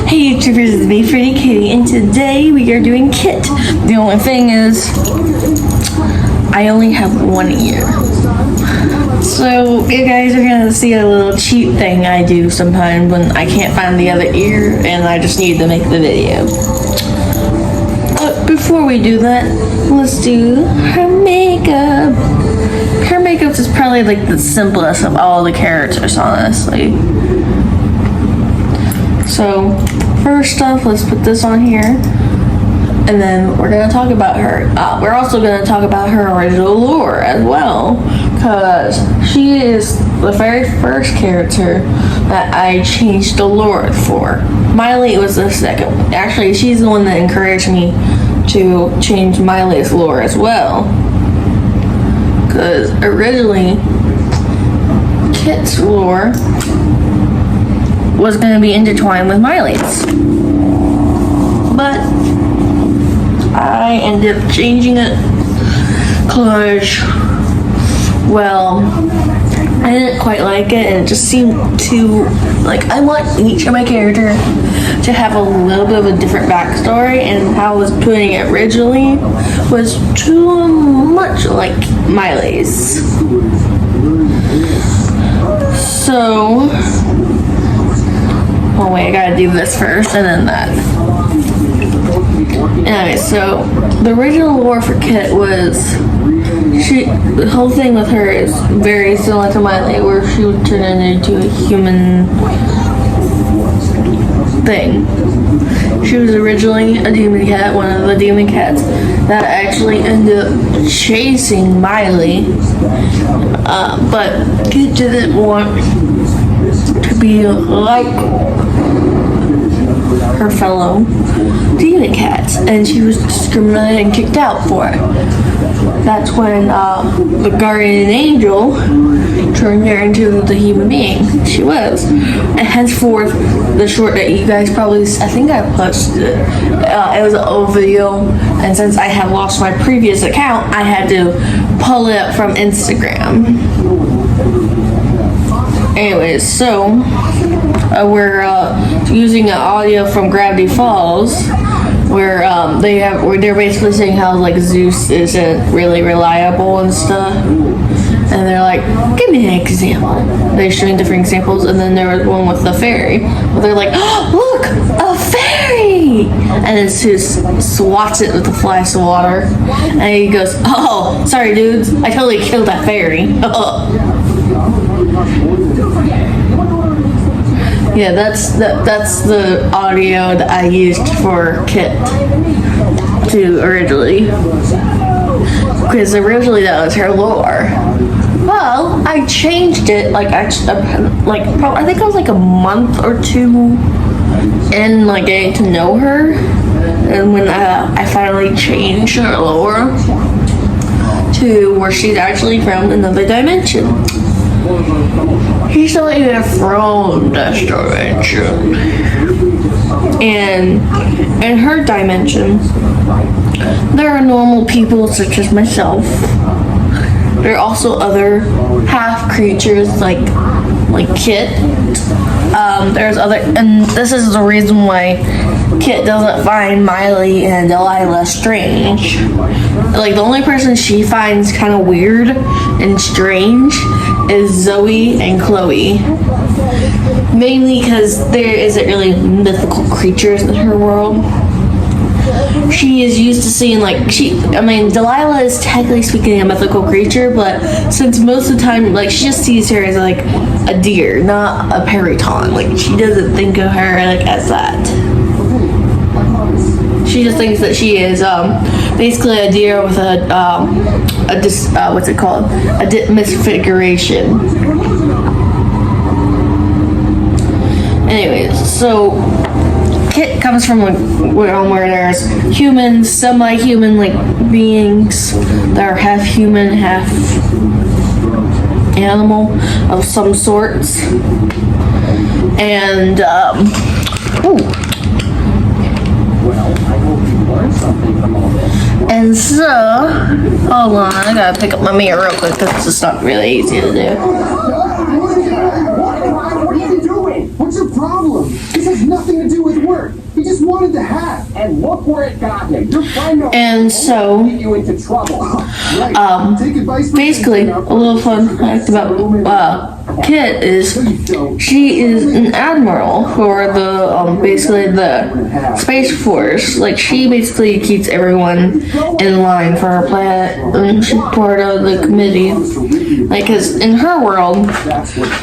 Hey YouTubers, it's me, Pretty Kitty, and today we are doing Kit. The only thing is, I only have one ear. So you guys are gonna see a little cheat thing I do sometimes when I can't find the other ear and I just need to make the video. But before we do that, let's do her makeup. Her makeup is probably like the simplest of all the characters, honestly. So first off, let's put this on here, and then we're gonna talk about her. We're also gonna talk about her original lore as well, because she is the very first character that I changed the lore for. Miley was the second one. Actually, she's the one that encouraged me to change Miley's lore as well, because originally Kit's lore was going to be intertwined with Miley's, but I ended up changing it because, well, I didn't quite like it, and it just seemed too, like, I want each of my character to have a little bit of a different backstory, and how I was putting it originally was too much like Miley's. So, oh wait, I gotta do this first and then that. Anyway, so the original lore for Kit was the whole thing with her is very similar to Miley, where she would turn into a human thing. She was originally a demon cat, one of the demon cats that actually ended up chasing Miley, but Kit didn't want to be like her fellow demon cats, and she was discriminated and kicked out for it. That's when the guardian angel turned her into the human being she was, and henceforth the short that you guys probably, I think I posted it, it was an old video, and since I have lost my previous account, I had to pull it up from Instagram. Anyways, so we're using an audio from Gravity Falls, where they're basically saying how like Zeus isn't really reliable and stuff, and they're like, give me an example. They're showing different examples, and then there was one with the fairy, where they're like, oh, look, a fairy, and then Zeus swats it with a fly swatter, and he goes, oh, sorry dudes, I totally killed that fairy. Yeah, that's the audio that I used for Kit to originally, because originally that was her lore. Well, I changed it I think I was like a month or two in like getting to know her, and when I finally changed her lore to where she's actually from another dimension. He's not even from this dimension. And in her dimension, there are normal people such as myself. There are also other half creatures like Kit. There's other, and this is the reason why Kit doesn't find Miley and Delilah strange. Like, the only person she finds kind of weird and strange is Zoe and Chloe. Mainly because there isn't really mythical creatures in her world. She is used to seeing Delilah is technically speaking a mythical creature, but since most of the time, she just sees her as a deer, not a periton. She doesn't think of her as that. She just thinks that she is basically a deer with a misfiguration. Anyways, so Kit comes from like where there's humans, semi-human like beings that are half human, half animal of some sorts. And and so, hold on, I gotta pick up my mirror real quick because it's not really easy to do. What are you doing? What's your problem? This has nothing to do with work. He just wanted the hat. And look where it got him. Your friend And so, get you into trouble. basically, a little fun fact about Kit is she is an admiral for the basically the Space Force. Like she basically keeps everyone in line for her planet, and she's part of the committee. Like, cause in her world,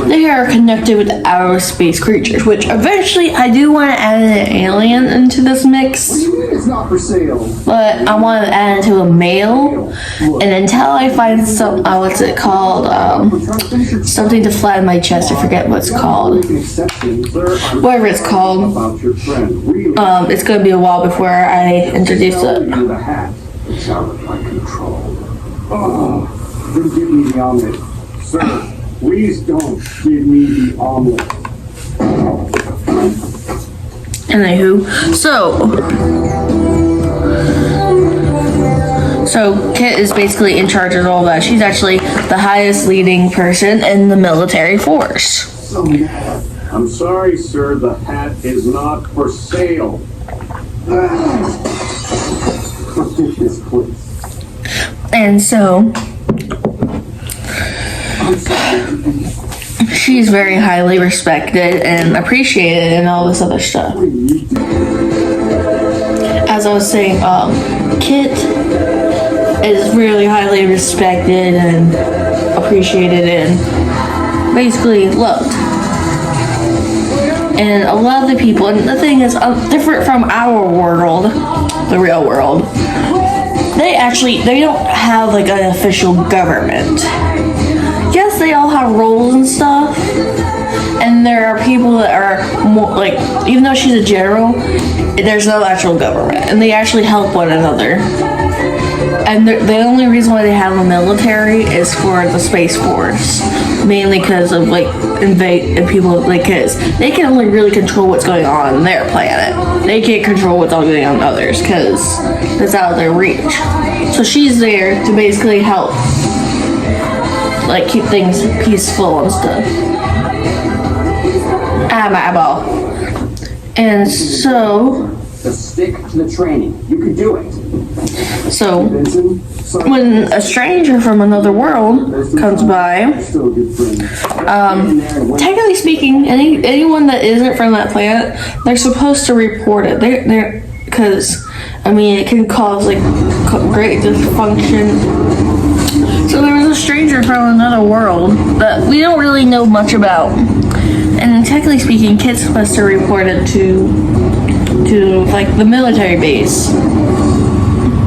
they are connected with outer space creatures, which eventually I do want to add an alien into this mix. It's not for sale. But I want to add it to a male, and until I find some, what's it called? Something to flatten my chest. I forget what it's called. Whatever it's called. It's gonna be a while before I introduce it. It's out of my control. Oh, then give me the omelet. Sir, please don't give me the omelet. Anywho, so Kit is basically in charge of all that. She's actually the highest leading person in the military force. I'm sorry, sir, the hat is not for sale. This place. And so, she's very highly respected and appreciated and all this other stuff. As I was saying, Kit is really highly respected and appreciated and basically loved. And a lot of the people, and the thing is, different from our world, the real world, they don't have like an official government. Yes, they all have roles and stuff, and there are people that are more like, even though she's a general, there's no actual government, and they actually help one another. And the only reason why they have a military is for the Space Force, mainly because of like invade people, like because they can only really control what's going on their planet. They can't control what's all going on others because it's out of their reach. So she's there to basically help, like keep things peaceful and stuff. My eyeball. And so. Just stick to the training. You can do it. So, when a stranger from another world comes by, technically speaking, anyone that isn't from that planet, they're supposed to report it. Because, I mean, it can cause like great dysfunction. So there was a stranger from another world that we don't really know much about, and technically speaking, Kit's supposed to report it to like the military base.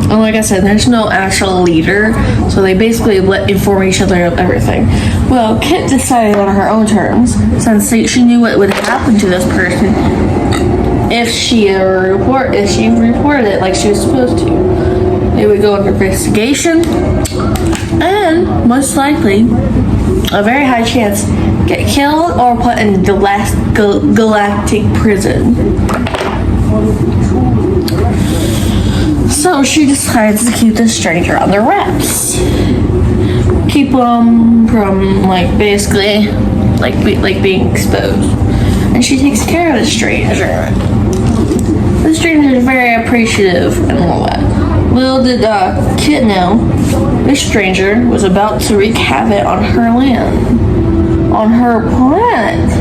And like I said, there's no actual leader, so they basically inform each other of everything. Well, Kit decided on her own terms, since she knew what would happen to this person if she reported it like she was supposed to. They would go under investigation, and most likely, a very high chance, get killed or put in the last galactic prison. So she decides to keep this stranger on the wraps. Keep him from like basically like being exposed. And she takes care of the stranger. The stranger is very appreciative and all that. Little did Kit know, this stranger was about to wreak havoc on her land, on her planet.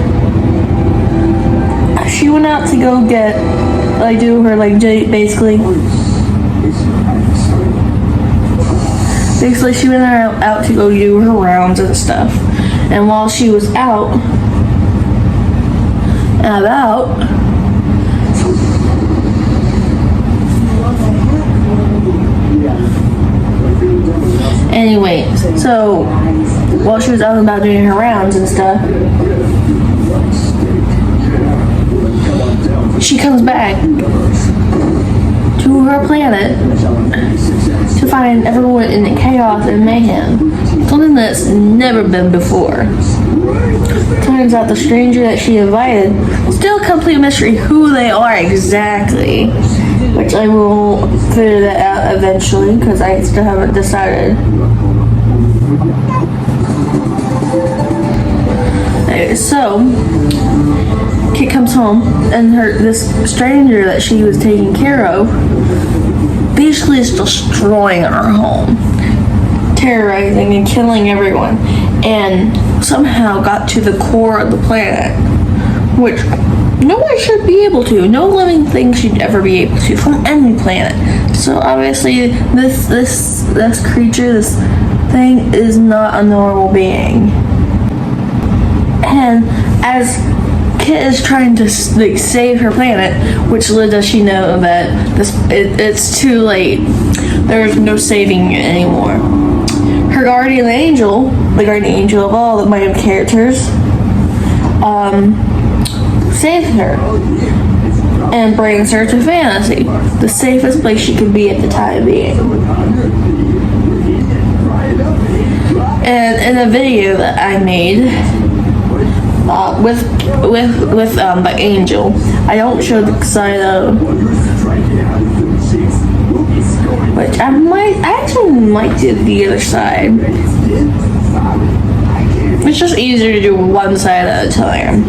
She went out to go get, basically she went out to go do her rounds and stuff. And while she was out and about, anyway, so while she was out and about doing her rounds and stuff, she comes back to her planet to find everyone in chaos and mayhem. Something that's never been before. Turns out the stranger that she invited, still a complete mystery who they are exactly. Which I will figure that out eventually because I still haven't decided. Anyway, so Kit comes home and this stranger that she was taking care of basically is destroying our home, terrorizing and killing everyone, and somehow got to the core of the planet, which no one should be able to. No living thing should ever be able to from any planet. So obviously, this creature, this thing, is not a normal being. And as Kit is trying to like save her planet, which little does she know that it's too late. There's no saving it anymore. Her guardian angel, the guardian angel of all the main characters, saves her and brings her to fantasy, the safest place she could be at the time being. And in a video that I made with the angel, I don't show the side of, which I actually might do the other side. It's just easier to do one side at a time.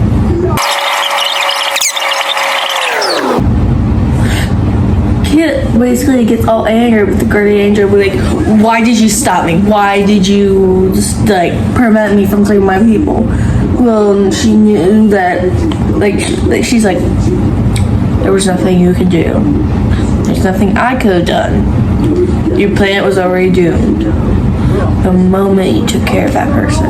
Kit basically gets all angry with the guardian angel, like, why did you stop me? Why did you just like prevent me from saving my people? Well, she knew that, like she's like, there was nothing you could do. There's nothing I could have done. Your planet was already doomed the moment you took care of that person.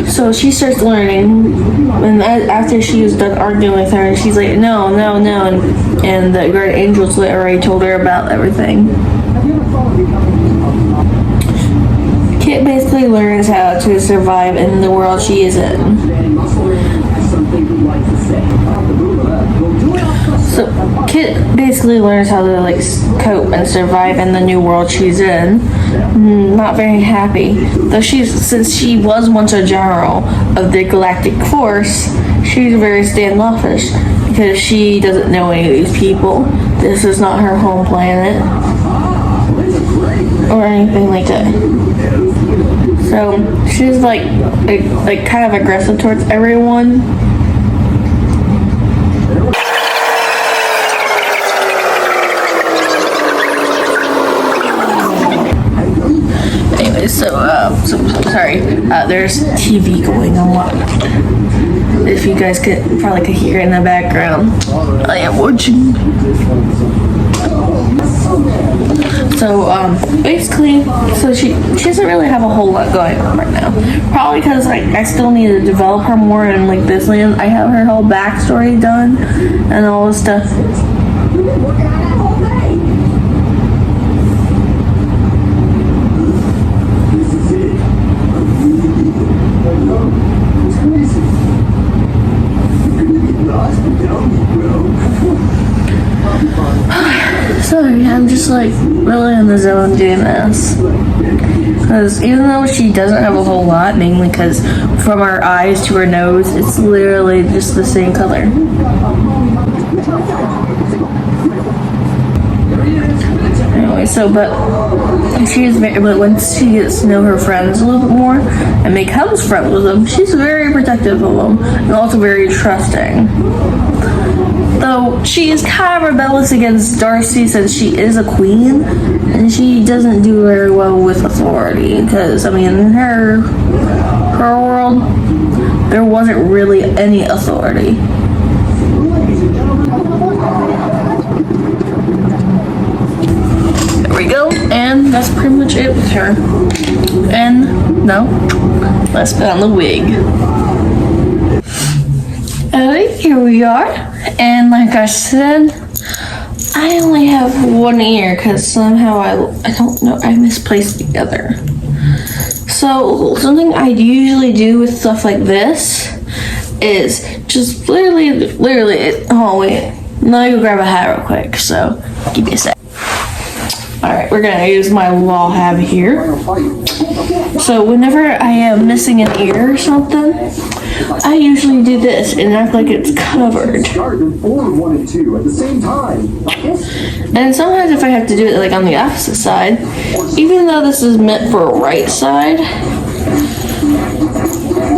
So she starts learning, and after she was done arguing with her, she's like, no, and the guardian angels already told her about everything. Kit basically learns how to survive in the world she is in. So Kit basically learns how to like cope and survive in the new world she's in. Not very happy, though since she was once a general of the Galactic Force, she's very standoffish because she doesn't know any of these people. This is not her home planet or anything like that. So she's like kind of aggressive towards everyone. So sorry. There's TV going on. If you guys probably could hear it in the background, I am watching. So basically, so she doesn't really have a whole lot going on right now. Probably because I still need to develop her more in like this land. I have her whole backstory done and all this stuff. Sorry, I'm just like really in the zone doing this. Because even though she doesn't have a whole lot, mainly because from her eyes to her nose, it's literally just the same color. Anyway, but once she gets to know her friends a little bit more and becomes friends with them, she's very protective of them and also very trusting. Though she is kind of rebellious against Darcy since she is a queen, and she doesn't do very well with authority because, I mean, in her world, there wasn't really any authority. There we go, and that's pretty much it with her. And now, let's put on the wig. Alright, here we are. And like I said, I only have one ear because somehow I don't know, I misplaced the other. So something I usually do with stuff like this is just literally, oh wait, let me go grab a hat real quick, so give me a sec. Alright, we're gonna use my law hab here. So whenever I am missing an ear or something, I usually do this and act like it's covered. And sometimes if I have to do it like on the opposite side, even though this is meant for a right side,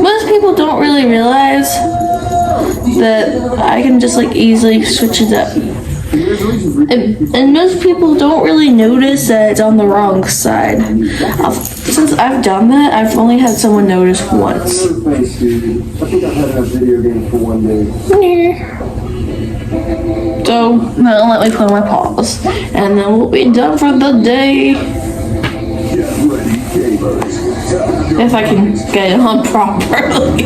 most people don't really realize that I can just like easily switch it up. And most people don't really notice that it's on the wrong side. Since I've done that, I've only had someone notice once. I think I've had enough video games for one day. So now let me put on my paws, and then we'll be done for the day. If I can get it on properly.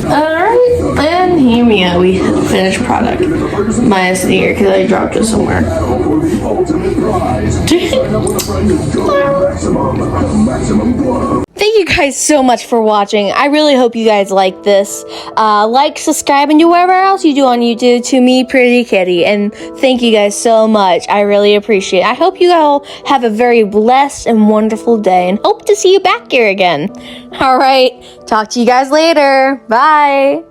Alright, and here we go. We have the finished product. Minus the ear because I dropped it somewhere. Thank you guys so much for watching. I really hope you guys like this. Like, subscribe, and do whatever else you do on YouTube to me, Pretty Kitty. And thank you guys so much. I really appreciate it. I hope you all have a very blessed and wonderful day, and hope to see you back here again. All right, talk to you guys later. Bye.